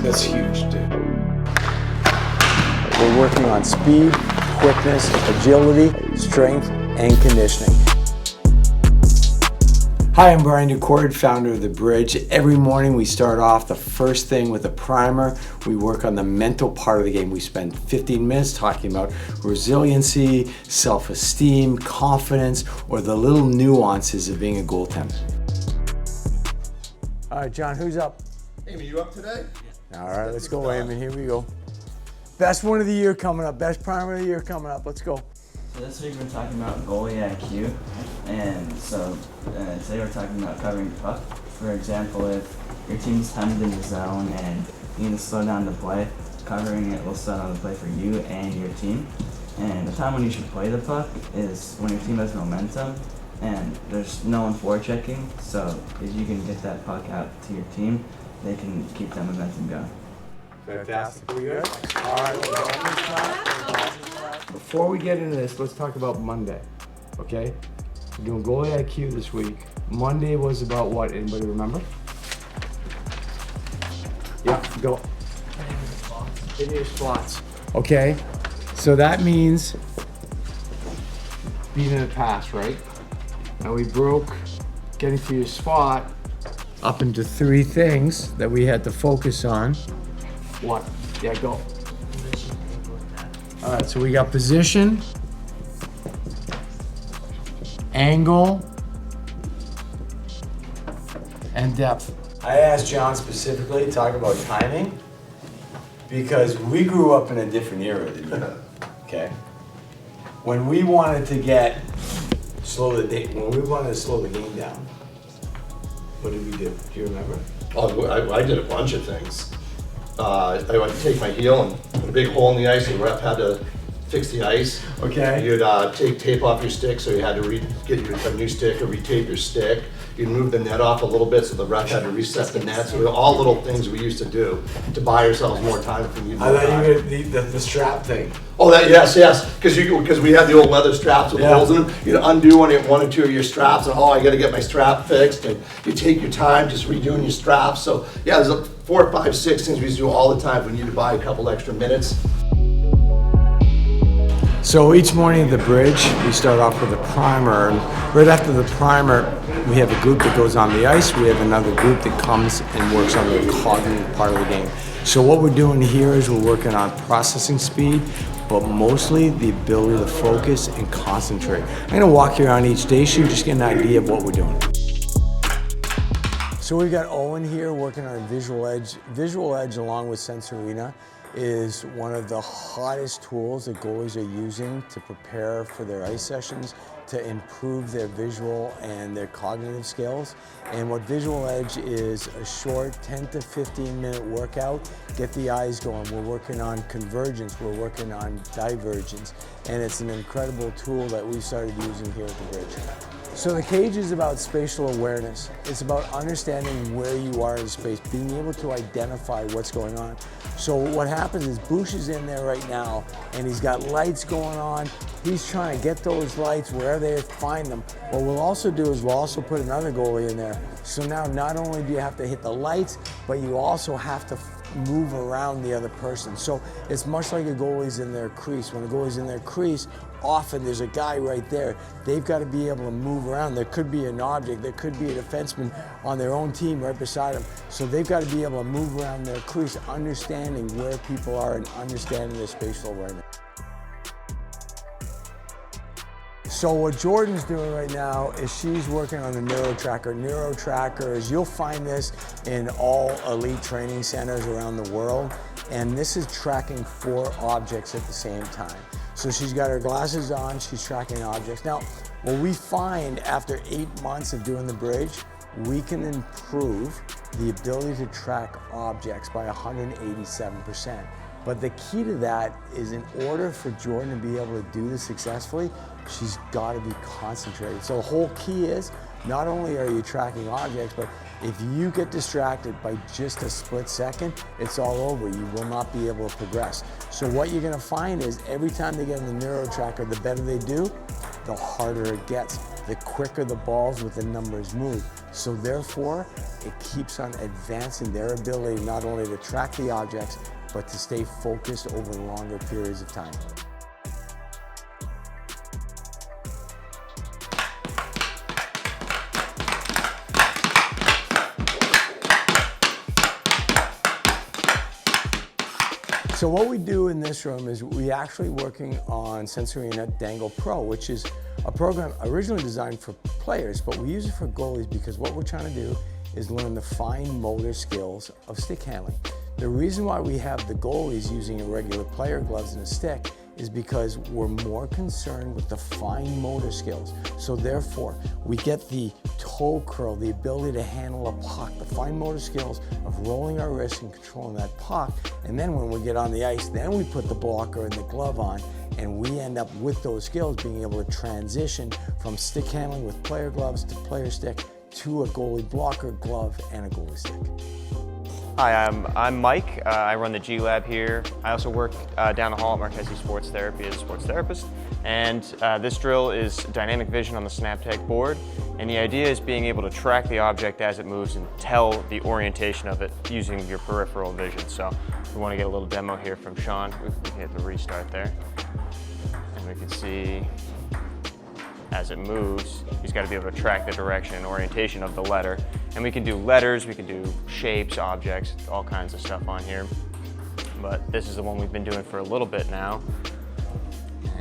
That's huge, dude. We're working on speed, quickness, agility, strength, and conditioning. Hi, I'm Brian Daccord, founder of The Bridge. Every morning we start off the first thing with a primer. We work on the mental part of the game. We spend 15 minutes talking about resiliency, self-esteem, confidence, or the little nuances of being a goaltender. All right, John, who's up? Amy, you up today? All right, let's go, Eamon. Here we go. Best one of the year coming up. Best primer of the year coming up. Let's go. So this week we're talking about goalie IQ, and so today we're talking about covering the puck. For example, if your team's timed in the zone and you need to slow down the play, covering it will slow down the play for you and your team. And the time when you should play the puck is when your team has momentum and there's no one forechecking, so if you can get that puck out to your team, they can keep that momentum going. Fantastic. We good? All right. Before we get into this, let's talk about Monday, okay? We're doing goalie IQ this week. Monday was about what? Anybody remember? Yeah, go. Hitting your spots. Okay, so that means being in the pass, right? Now we broke getting to your spot up into 3 things that we had to focus on. What? Yeah, go. All right, so we got position, angle, and depth. I asked John specifically to talk about timing because we grew up in a different era than you, okay? When we wanted to slow the game down, what did we do? Do you remember? Oh, I did a bunch of things. I would take my heel and put a big hole in the ice. The ref had to fix the ice. Okay. You'd take tape off your stick, so you had to get a new stick or retape your stick. You'd move the net off a little bit, so the ref had to reset the net. So all little things we used to do to buy ourselves more time from you. I thought you were the strap thing. Oh, yes, because we had the old leather straps with holes in them. You'd undo one or two of your straps, and I got to get my strap fixed. And you take your time just redoing your straps. So yeah, there's 4, 5, 6 things we used to do all the time. We need to buy a couple extra minutes. So each morning at the Bridge, we start off with a primer. And right after the primer, we have a group that goes on the ice. We have another group that comes and works on the cognitive part of the game. So what we're doing here is we're working on processing speed, but mostly the ability to focus and concentrate. I'm gonna walk you around each station, just get an idea of what we're doing. So we've got Owen here working on Visual Edge. Visual Edge, along with Sensorina, is one of the hottest tools that goalies are using to prepare for their ice sessions, to improve their visual and their cognitive skills. And what Visual Edge is a short 10 to 15 minute workout, get the eyes going. We're working on convergence, we're working on divergence, and it's an incredible tool that we started using here at the Bridge. So the cage is about spatial awareness. It's about understanding where you are in space, being able to identify what's going on. So what happens is Bush is in there right now, and he's got lights going on. He's trying to get those lights wherever they find them. What we'll also do is we'll also put another goalie in there. So now not only do you have to hit the lights, but you also have to move around the other person. So it's much like a goalie's in their crease. When a goalie's in their crease, often there's a guy right there. They've got to be able to move around. There could be an object, there could be a defenseman on their own team right beside them. So they've got to be able to move around their crease, understanding where people are and understanding their spatial awareness. So what Jordan's doing right now is she's working on the NeuroTracker. NeuroTracker is, you'll find this in all elite training centers around the world, and this is tracking 4 objects at the same time. So she's got her glasses on, she's tracking objects. Now, what we find after 8 months of doing the Bridge, we can improve the ability to track objects by 187%. But the key to that is, in order for Jordan to be able to do this successfully, she's got to be concentrated. So the whole key is, not only are you tracking objects, but if you get distracted by just a split second, it's all over. You will not be able to progress. So what you're going to find is every time they get on the NeuroTracker, the better they do, the harder it gets. the quicker the balls with the numbers move. So therefore, it keeps on advancing their ability not only to track the objects, but to stay focused over longer periods of time. So what we do in this room is we actually working on Sensorina Dangle Pro, which is a program originally designed for players, but we use it for goalies because what we're trying to do is learn the fine motor skills of stick handling. The reason why we have the goalies using a regular player gloves and a stick is because we're more concerned with the fine motor skills. So therefore, we get the toe curl, the ability to handle a puck, the fine motor skills of rolling our wrist and controlling that puck. And then when we get on the ice, then we put the blocker and the glove on, and we end up with those skills being able to transition from stick handling with player gloves to player stick to a goalie blocker, glove, and a goalie stick. Hi, I'm Mike. I run the G Lab here. I also work down the hall at Marquesi Sports Therapy as a sports therapist. And this drill is dynamic vision on the SnapTag board. And the idea is being able to track the object as it moves and tell the orientation of it using your peripheral vision. So we want to get a little demo here from Sean. We can hit the restart there. And we can see as it moves, he's got to be able to track the direction and orientation of the letter. And we can do letters, we can do shapes, objects, all kinds of stuff on here. But this is the one we've been doing for a little bit now.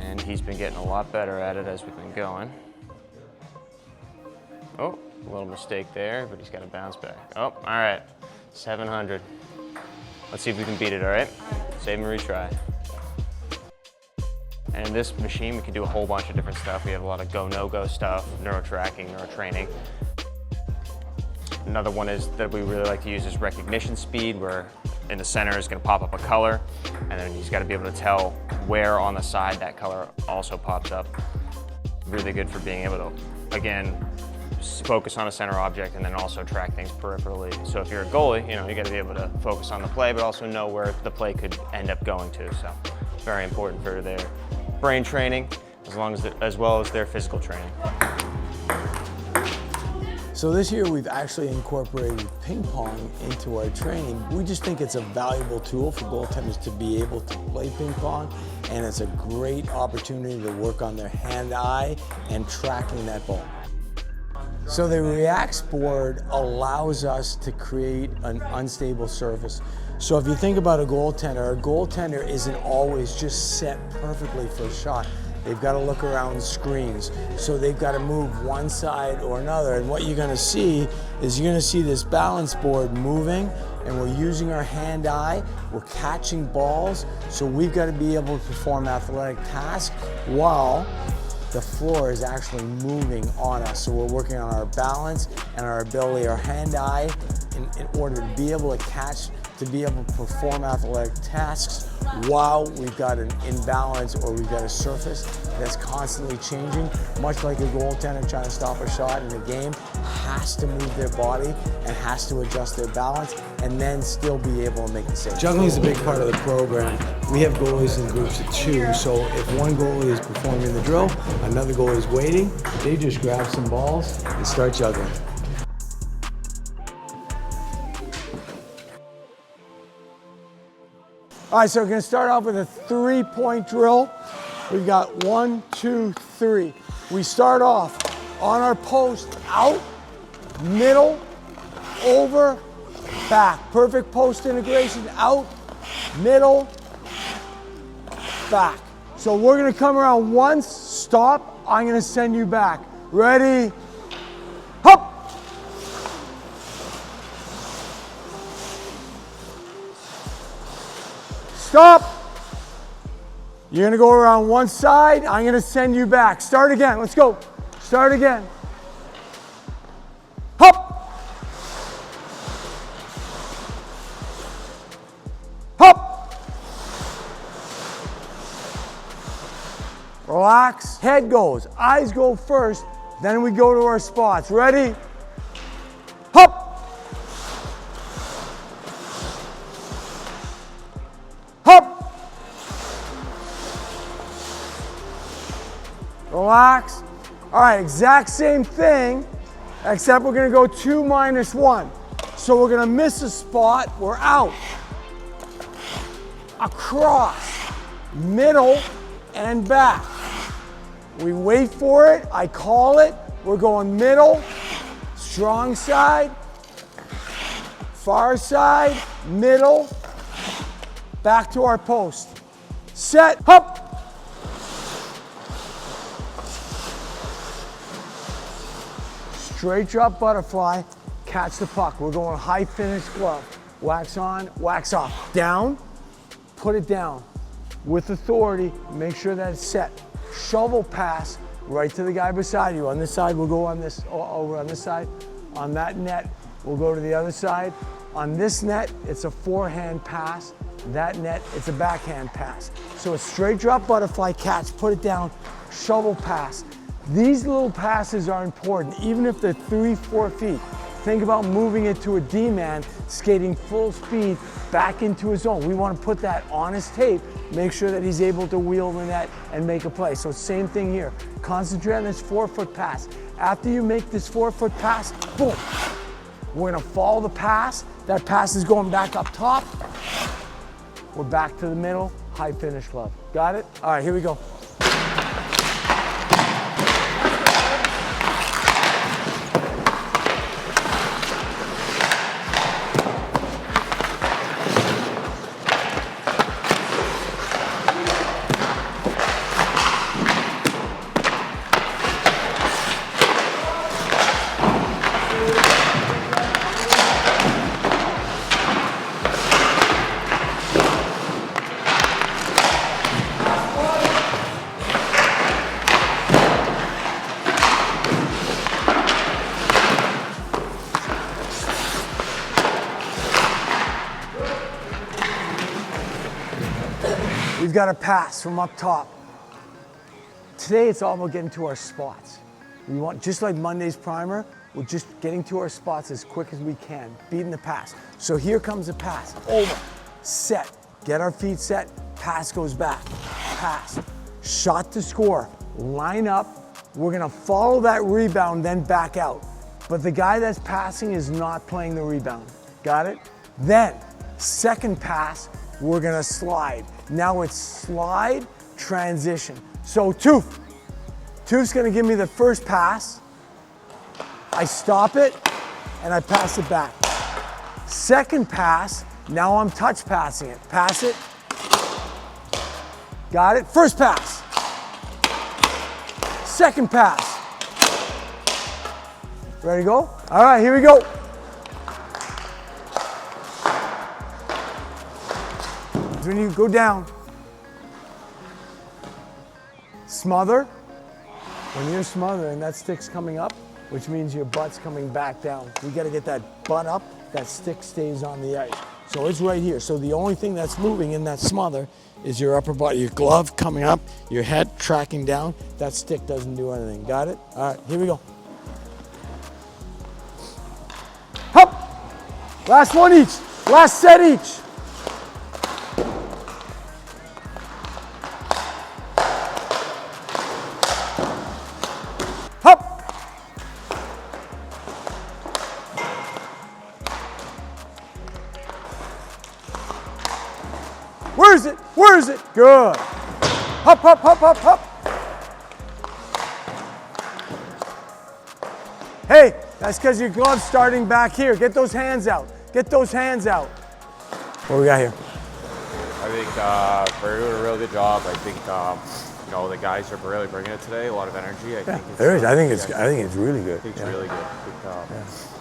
And he's been getting a lot better at it as we've been going. Oh, a little mistake there, but he's got to bounce back. Oh, all right, 700. Let's see if we can beat it, all right? Save and retry. And in this machine, we can do a whole bunch of different stuff. We have a lot of go, no-go stuff, neuro tracking, neuro training. Another one is that we really like to use is recognition speed, where in the center is going to pop up a color, and then he's got to be able to tell where on the side that color also pops up. Really good for being able to, again, focus on a center object and then also track things peripherally. So if you're a goalie, you got to be able to focus on the play, but also know where the play could end up going to. So very important for their brain training, as well as their physical training. So this year we've actually incorporated ping pong into our training. We just think it's a valuable tool for goaltenders to be able to play ping pong, and it's a great opportunity to work on their hand-eye and tracking that ball. So the Reacts board allows us to create an unstable surface. So if you think about a goaltender isn't always just set perfectly for a shot. They've got to look around screens. So they've got to move one side or another. And what you're going to see is you're going to see this balance board moving, and we're using our hand-eye. We're catching balls. So we've got to be able to perform athletic tasks while the floor is actually moving on us. So we're working on our balance and our ability, our hand-eye, in order to be able to catch, to be able to perform athletic tasks while we've got an imbalance or we've got a surface that's constantly changing. Much like a goaltender trying to stop a shot in a game has to move their body and has to adjust their balance and then still be able to make the save. Juggling is a big part of the program. We have goalies in groups of 2, so if one goalie is performing the drill, another goalie is waiting, they just grab some balls and start juggling. All right, so we're gonna start off with a 3-point drill. We've got 1, 2, 3. We start off on our post, out, middle, over, back. Perfect post integration, out, middle, back. So we're gonna come around once, stop, I'm gonna send you back. Ready, hop! Stop. You're gonna go around one side. I'm gonna send you back. Start again. Let's go. Start again. Hop. Hop. Relax. Head goes. Eyes go first. Then we go to our spots. Ready? Hop. Hop. Relax. All All right, exact same thing, except we're gonna go 2 minus 1. So we're gonna miss a spot, we're out. Across, middle, and back. We wait for it, I call it, we're going middle, strong side, far side, middle, back to our post. Set, hop. Straight drop butterfly, catch the puck. We're going high finish glove. Wax on, wax off. Down, put it down. With authority, make sure that it's set. Shovel pass right to the guy beside you. On this side, we'll go on this, over on this side. On that net, we'll go to the other side. On this net, it's a forehand pass. That net, it's a backhand pass. So a straight drop butterfly catch, put it down, shovel pass. These little passes are important, even if they're 3-4 feet. Think about moving it to a D-man, skating full speed back into his zone. We want to put that on his tape, make sure that he's able to wheel the net and make a play. So same thing here. Concentrate on this 4-foot pass. After you make this 4-foot pass, boom. We're gonna follow the pass. That pass is going back up top. We're back to the middle, high finish glove. Got it? All right, here we go. We've got a pass from up top. Today it's all about getting to our spots. We want, just like Monday's primer, we're just getting to our spots as quick as we can, beating the pass. So here comes the pass, over, set, get our feet set, pass goes back, pass, shot to score, line up, we're gonna follow that rebound, then back out. But the guy that's passing is not playing the rebound, got it? Then, second pass, we're gonna slide. Now it's slide, transition. So Toof's gonna give me the first pass. I stop it, and I pass it back. Second pass, now I'm touch passing it. Pass it. Got it? First pass. Second pass. Ready to go? All right, here we go. When you go down, smother. When you're smothering, that stick's coming up, which means your butt's coming back down. We gotta get that butt up, that stick stays on the ice. So it's right here. So the only thing that's moving in that smother is your upper body, your glove coming up, your head tracking down. That stick doesn't do anything. Got it? All right, here we go. Hop! Last one each, last set each. Where is it? Where is it? Good. Hop, hop, hop, hop, hop. Hey, that's because your glove's starting back here. Get those hands out. Get those hands out. What we got here? I think we're doing a really good job. I think you know, the guys are really bringing it today. A lot of energy. I think it's, there is. I think it's really good. I think it's really good.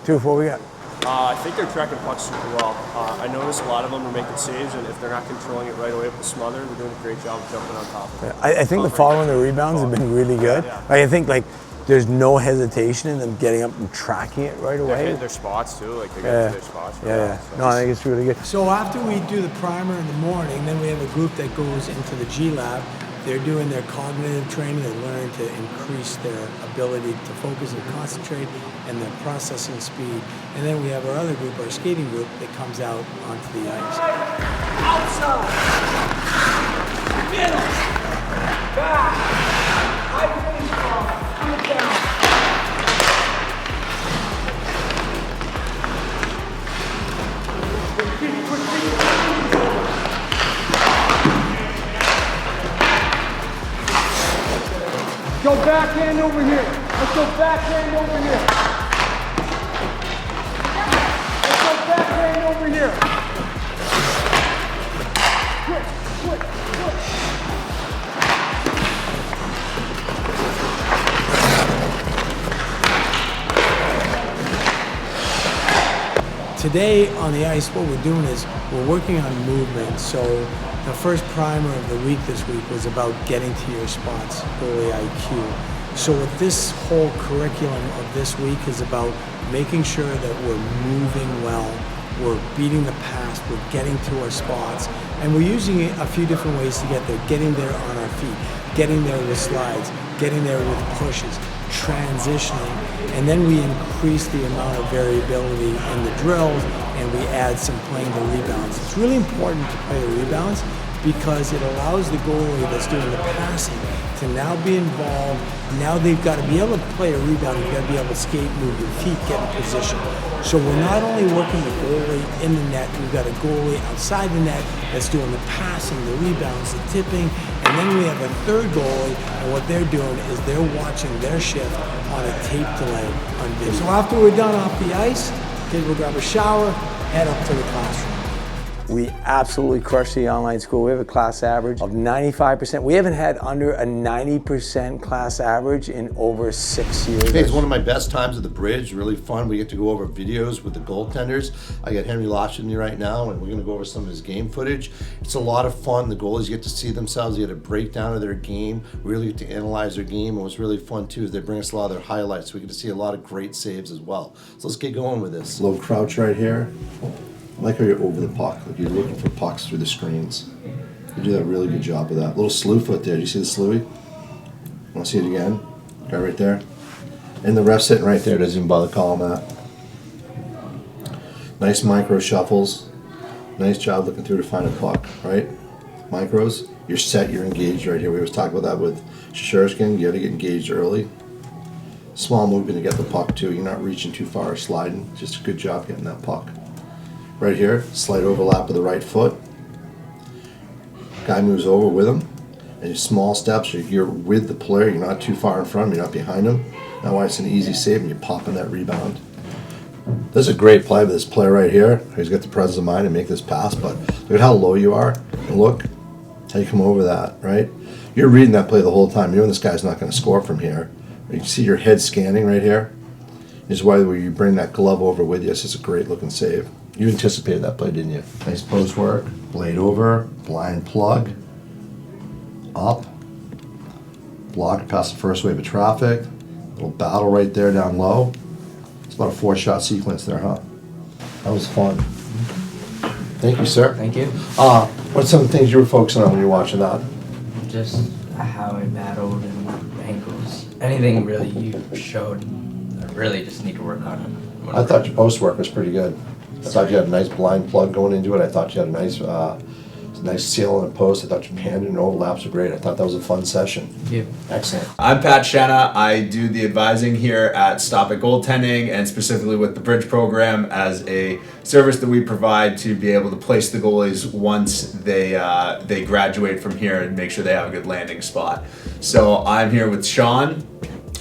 Toof, what we got? I think they're tracking pucks super well. I noticed a lot of them are making saves, and if they're not controlling it right away with the smother, they're doing a great job of jumping on top of it. I think the following the rebounds have been really good. Yeah. I think like there's no hesitation in them getting up and tracking it right They're away. hitting their spots too. Like they get to their spots. Yeah. So. No, I think it's really good. So after we do the primer in the morning, then we have a group that goes into the G Lab. They're doing their cognitive training. They're learning to increase their ability to focus and concentrate and their processing speed. And then we have our other group, our skating group, that comes out onto the ice. Outside, middle, back, high finish ball, put it down. go backhand over here. Let's go backhand over here. Quick, quick, quick. Today on the ice, what we're doing is we're working on movement. So the first primer of the week this week was about getting to your spots, goalie IQ. So what this whole curriculum of this week is about making sure that we're moving well, we're beating the pass, we're getting to our spots, and we're using a few different ways to get there, getting there on our feet, getting there with slides, getting there with pushes, transitioning, and then we increase the amount of variability in the drills and we add some playing the rebounds. It's really important to play the rebounds because it allows the goalie that's doing the passing to now be involved. Now they've got to be able to play a rebound, you've got to be able to skate, move your feet, get in position. So we're not only working the goalie in the net, we've got a goalie outside the net that's doing the passing, the rebounds, the tipping, and then we have a third goalie, and what they're doing is they're watching their shift on a tape delay on video. So after we're done off the ice, kids will grab a shower, head up to the classroom. We absolutely crush the online school. We have a class average of 95%. We haven't had under a 90% class average in over 6 years. Hey, it's one of my best times at the bridge. Really fun. We get to go over videos with the goaltenders. I got Henry Losh with me right now, and we're going to go over some of his game footage. It's a lot of fun. The goalies get to see themselves. They get a breakdown of their game. We really get to analyze their game. And what's really fun too is they bring us a lot of their highlights. So we get to see a lot of great saves as well. So let's get going with this. Low crouch right here. I like how you're over the puck, like you're looking for pucks through the screens. You do that really good job with that. Little slew foot there. Do you see the slewy? Want to see it again? Guy right there. And the ref sitting right there. Doesn't even bother calling that. Nice micro shuffles. Nice job looking through to find a puck, right? Micros. You're set, you're engaged right here. We always talk about that with Shurskin. You got to get engaged early. Small movement to get the puck too. You're not reaching too far or sliding. Just a good job getting that puck. Right here, slight overlap of the right foot. Guy moves over with him. And your small steps, you're with the player, you're not too far in front, you're not behind him. That's why it's an easy save and you're popping that rebound. This is a great play with this player right here. He's got the presence of mind to make this pass, but look at how low you are. And look how you come over that, right? You're reading that play the whole time. You know this guy's not going to score from here. You can see your head scanning right here. This is why you bring that glove over with you. It's just a great looking save. You anticipated that play, didn't you? Nice post work, blade over, blind plug, up, block past the first wave of traffic, little battle right there down low. It's about a 4-shot sequence there, huh? That was fun. Thank you, sir. Thank you. What's some of the things you were focusing on when you were watching that? Just how I battled and ankles. Anything really you showed, I really just need to work on it. I thought your post work was pretty good. I thought you had a nice blind plug going into it. I thought you had a nice seal on the post. I thought your hand and overlaps were great. I thought that was a fun session. Thank you. Excellent. I'm Pat Shanna. I do the advising here at Stop It Goaltending and specifically with the Bridge program as a service that we provide to be able to place the goalies once they graduate from here and make sure they have a good landing spot. So I'm here with Sean.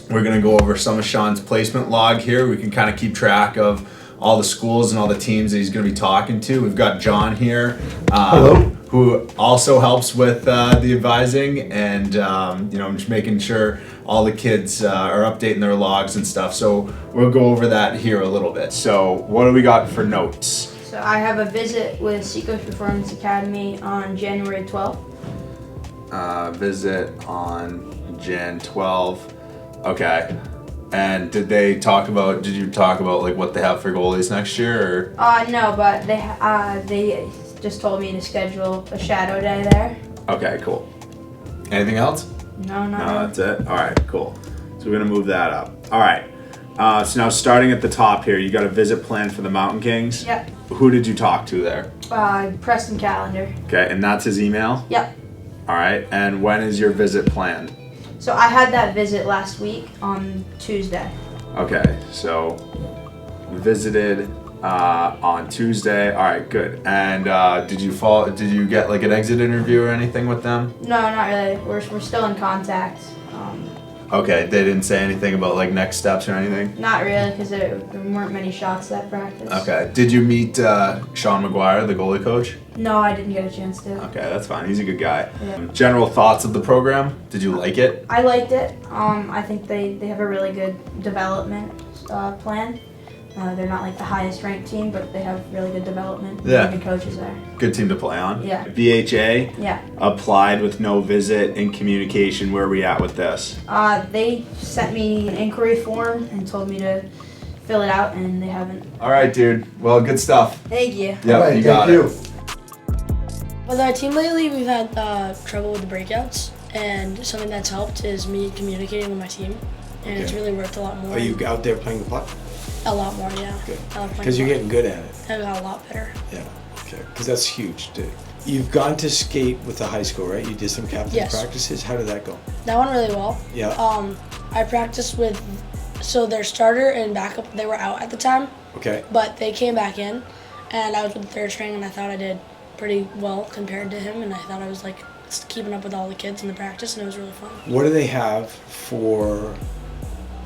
We're going to go over some of Sean's placement log here. We can kind of keep track of all the schools and all the teams that he's going to be talking to. We've got John here, who also helps with the advising and just making sure all the kids are updating their logs and stuff. So we'll go over that here a little bit. So what do we got for notes? So I have a visit with Seacoast Performance Academy on January 12th. Visit on Jan 12. Okay. And did you talk about like what they have for goalies next year or? No, but they just told me to schedule a shadow day there. Okay, cool. Anything else? No, not No, really. that's it? All right, cool. So we're gonna move that up. All right. So now starting at the top here, you got a visit plan for the Mountain Kings? Yep. Who did you talk to there? Preston Calendar. Okay, and that's his email? Yep. All right, and when is your visit planned? So I had that visit last week on Tuesday. Okay, so visited on Tuesday. All right, good. And did you get like an exit interview or anything with them? No, not really. We're still in contact. Okay, they didn't say anything about like next steps or anything? Not really, because there weren't many shots that practice. Okay. Did you meet Sean McGuire, the goalie coach? No, I didn't get a chance to. Okay, that's fine. He's a good guy. Yeah. General thoughts of the program? Did you like it? I liked it. I think they have a really good development plan. They're not like the highest ranked team, but they have really good development. Yeah. Good coaches there. Good team to play on? Yeah. VHA Yeah. applied with no visit and communication. Where are we at with this? They sent me an inquiry form and told me to fill it out, and they haven't. All right, dude. Well, good stuff. Thank you. Yep, Right, you got thank it. With our team lately, we've had trouble with the breakouts, and something that's helped is me communicating with my team, and it's really worked a lot more. Are you out there playing the puck? A lot more, yeah. Good. I love playing Because you're puck. getting good at it. I got a lot better. Yeah. Okay. Because that's huge, dude. You've gone to skate with the high school, right? You did some captain Yes. practices. How did that go? That went really well. Yeah. I practiced with, so their starter and backup, they were out at the time, Okay. but they came back in, and I was with the third string, and I thought I did pretty well compared to him, and I thought I was like keeping up with all the kids in the practice, and it was really fun. What do they have for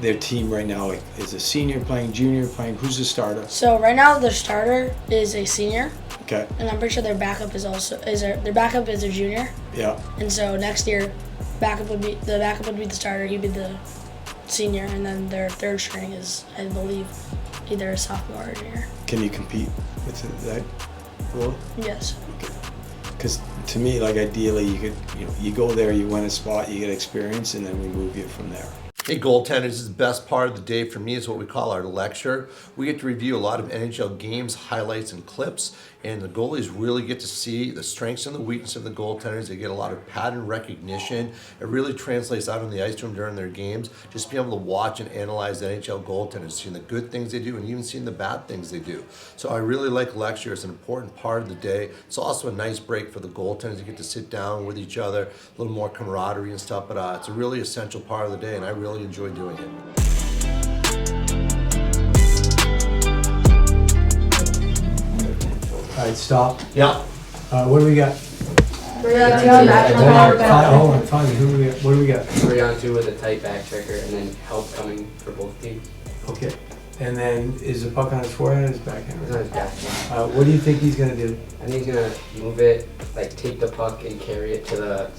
their team right now? Like, is a senior playing, junior playing? Who's the starter? So right now their starter is a senior, Okay. and I'm pretty sure their backup is also their backup is a junior, Yeah. and so next year, backup would be the starter. He'd be the senior, and then their third string is, I believe, either a sophomore or junior. Can you compete with that role? Yes. Because to me, like ideally, you could, you go there, you win a spot, you get experience, and then we move you from there. Hey, goaltenders, the best part of the day for me is what we call our lecture. We get to review a lot of NHL games, highlights, and clips, and the goalies really get to see the strengths and the weaknesses of the goaltenders. They get a lot of pattern recognition. It really translates out on the ice room during their games. Just being able to watch and analyze the NHL goaltenders, seeing the good things they do and even seeing the bad things they do. So I really like lecture. It's an important part of the day. It's also a nice break for the goaltenders to get to sit down with each other, a little more camaraderie and stuff, but it's a really essential part of the day, and I really enjoy doing it. All right, stop. Yeah. What do we got? 3-on-2 back. Hold on, Tommy, who do we got? What do we got? 3-on-2 with a tight back checker and then help coming for both teams. Okay. And then is the puck on his forehead or his backhand? It's on his back. What do you think he's gonna do? I think he's gonna move it, like take the puck and carry it to the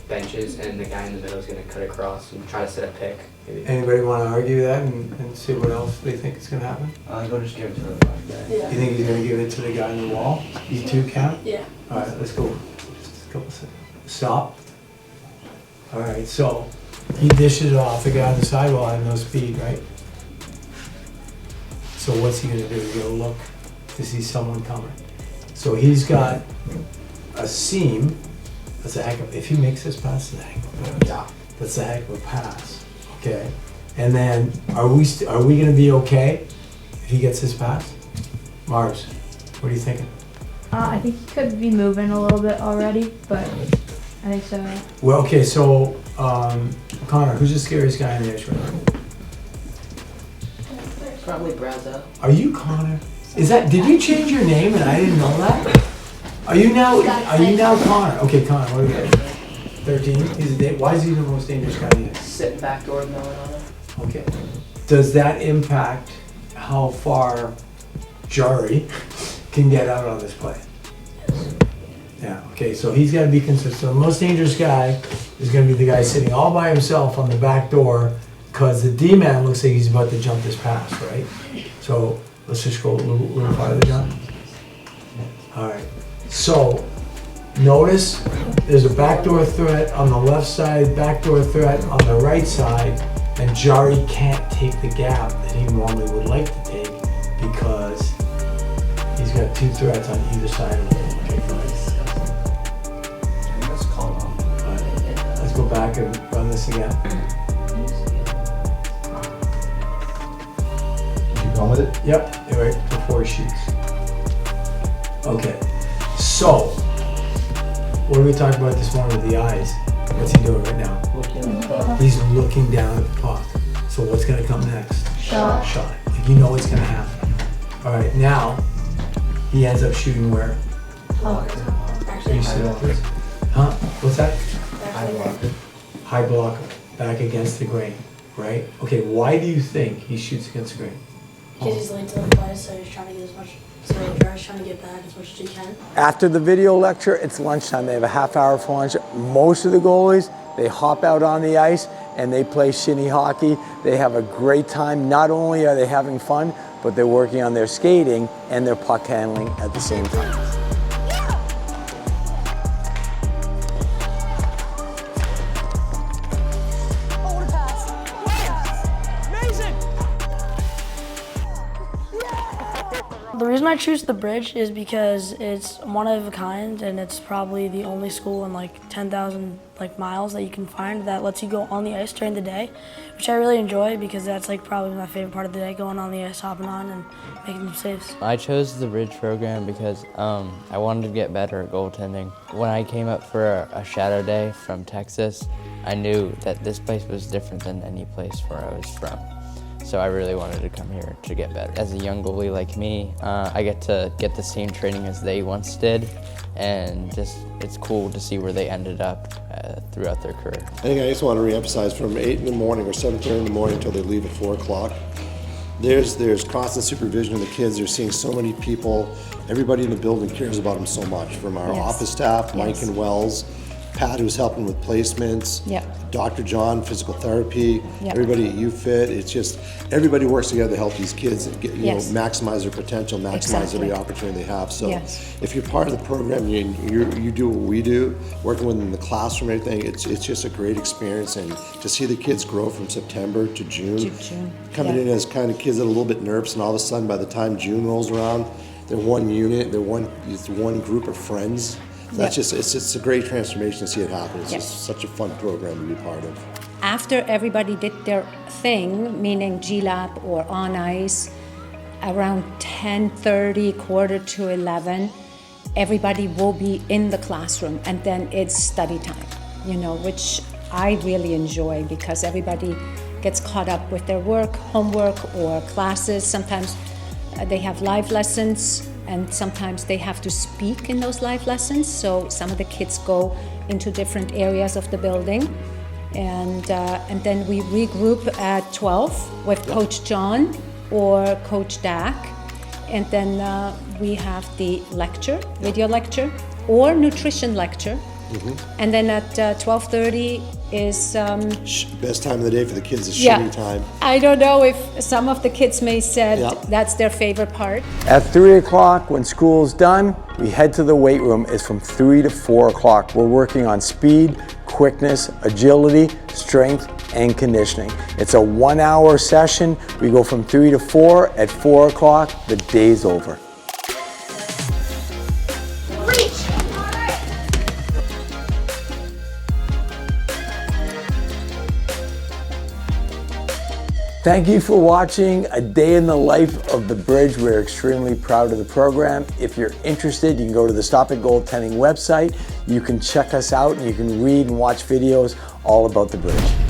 benches, and the guy in the middle is gonna cut across and try to set a pick. Maybe. Anybody want to argue that and see what else they think is gonna happen? Go just give it to the guy. Yeah. You think he's gonna give it to the guy on the wall? You two count? Yeah. All right, let's go. Just a couple seconds. Stop. All right, so he dishes it off. The guy on the sidewall had no speed, right? So what's he gonna do? He's gonna look to see someone coming. So he's got a seam. That's a heck of, if he makes this pass, that's a heck of a pass. Yeah. That's a heck of a pass. Okay. And then are we gonna be okay if he gets this pass? Mars, what are you thinking? I think he could be moving a little bit already, but I think so. Well, okay, so Connor, who's the scariest guy in the ice right now? Probably Brazel. Are you Connor? Did you change your name and I didn't know that? Are you now Connor? Okay, Connor, what do we got? 13? Why is he the most dangerous guy in the ice? Sitting back door with no one on it. Okay. Does that impact how far Jari can get out on this play? Yeah, okay, so he's got to be consistent. The most dangerous guy is going to be the guy sitting all by himself on the back door because the D-man looks like he's about to jump this pass, right? So let's just go a little farther down. All right, so notice there's a backdoor threat on the left side, backdoor threat on the right side, and Jari can't take the gap that he normally would like to take because he's got two threats on either side of him. Okay, Let's call him. all right. Let's go back and run this again. Keep going with it. Yep, you're right, before he shoots. Okay, so what did we talk about this morning with the eyes? What's he doing right now? He's looking down at the puck. So what's gonna come next? Shot. Shot. Like, you know what's gonna happen. All right, now he ends up shooting where? Can you see that, please? Huh? What's that? High blocker. back against the grain, right? Okay, why do you think he shoots against the grain? Because he's late to the play, so he's trying to get as much, so he's trying to get back as much as he can. After the video lecture, it's lunchtime. They have a half hour for lunch. Most of the goalies, they hop out on the ice and they play shinny hockey. They have a great time. Not only are they having fun, but they're working on their skating and their puck handling at the same time. The reason I choose the bridge is because it's one of a kind, and it's probably the only school in like 10,000 miles that you can find that lets you go on the ice during the day, which I really enjoy because that's probably my favorite part of the day, going on the ice, hopping on, and making some saves. I chose the bridge program because I wanted to get better at goaltending. When I came up for a shadow day from Texas, I knew that this place was different than any place where I was from. So I really wanted to come here to get better. As a young goalie like me, I get to get the same training as they once did, and just it's cool to see where they ended up throughout their career. I think I just want to reemphasize from 8 in the morning or 7:30 in the morning until they leave at 4 o'clock. There's constant supervision of the kids. They're seeing so many people. Everybody in the building cares about them so much, from our office staff, Mike and Wells, Pat, who's helping with placements, Dr. John, physical therapy, everybody at UFIT. It's just, everybody works together to help these kids get, you know, maximize their potential, maximize every opportunity they have. So if you're part of the program, you do what we do, working with them in the classroom and everything, it's just a great experience. And to see the kids grow from September to June, coming in as kind of kids that are a little bit nervous, and all of a sudden by the time June rolls around, they're one unit, it's one group of friends. That's it's a great transformation to see it happen. It's just such a fun program to be part of. After everybody did their thing, meaning G-Lab or on ice, around 10:30, quarter to 11, everybody will be in the classroom, and then it's study time, you know, which I really enjoy because everybody gets caught up with their work, homework, or classes. Sometimes they have live lessons, and sometimes they have to speak in those live lessons. So some of the kids go into different areas of the building, and then we regroup at 12 with Coach John or Coach Dac, and then we have the lecture, video lecture, or nutrition lecture. And then at 12:30 is... best time of the day for the kids is shooting time. I don't know if some of the kids may said that's their favorite part. At 3 o'clock, when school's done, we head to the weight room. It's from 3 to 4 o'clock. We're working on speed, quickness, agility, strength, and conditioning. It's a 1 hour session. We go from 3 to 4. At 4 o'clock, the day's over. Thank you for watching A Day in the Life of the Bridge. We're extremely proud of the program. If you're interested, you can go to the Stop It Goaltending website. You can check us out and you can read and watch videos all about the bridge.